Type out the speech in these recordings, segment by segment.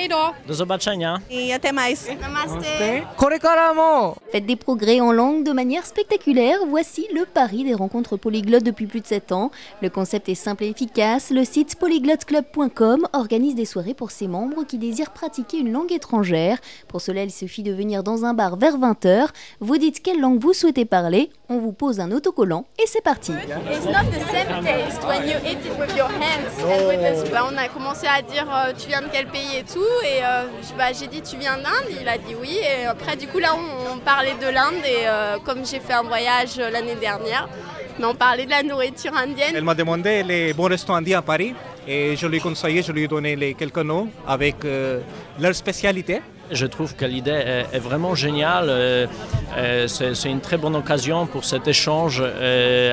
Do zobaczenia. Et até mais. Namaste. Faites des progrès en langue de manière spectaculaire. Voici le pari des rencontres polyglottes depuis plus de 7 ans. Le concept est simple et efficace. Le site polyglotteclub.com organise des soirées pour ses membres qui désirent pratiquer une langue étrangère. Pour cela, il suffit de venir dans un bar vers 20 h. Vous dites quelle langue vous souhaitez parler. On vous pose un autocollant et c'est parti. It's not the same taste when you eat it with your hands and with the spoon. On a commencé à dire tu viens de quel pays et tout et j'ai dit tu viens d'Inde, il a dit oui et après du coup là on parlait de l'Inde et comme j'ai fait un voyage l'année dernière, mais on parlait de la nourriture indienne. Elle m'a demandé les bons restaurants indiens à Paris et je lui ai conseillé, je lui ai donné quelques noms avec leur spécialité. Je trouve que l'idée est vraiment géniale. C'est une très bonne occasion pour cet échange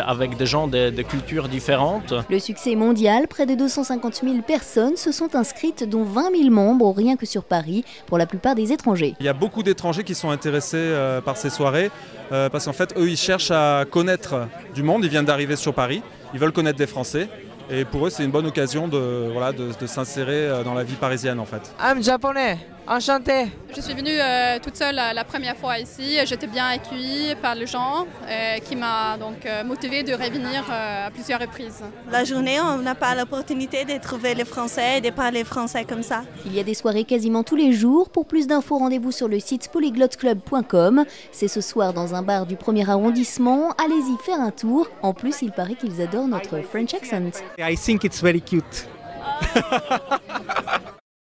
avec des gens de cultures différentes. Le succès est mondial. Près de 250 000 personnes se sont inscrites, dont 20 000 membres, rien que sur Paris, pour la plupart des étrangers. Il y a beaucoup d'étrangers qui sont intéressés par ces soirées parce qu'en fait, eux, ils cherchent à connaître du monde. Ils viennent d'arriver sur Paris. Ils veulent connaître des Français. Et pour eux, c'est une bonne occasion de s'insérer dans la vie parisienne en fait. I'm japonais, enchanté. Je suis venue toute seule la première fois ici. J'étais bien accueillie par les gens qui m'a donc motivée de revenir à plusieurs reprises. La journée, on n'a pas l'opportunité de trouver les Français et de parler français comme ça. Il y a des soirées quasiment tous les jours. Pour plus d'infos, rendez-vous sur le site polyglotteclub.com. C'est ce soir dans un bar du 1er arrondissement. Allez-y faire un tour. En plus, il paraît qu'ils adorent notre French accent. I think it's very cute.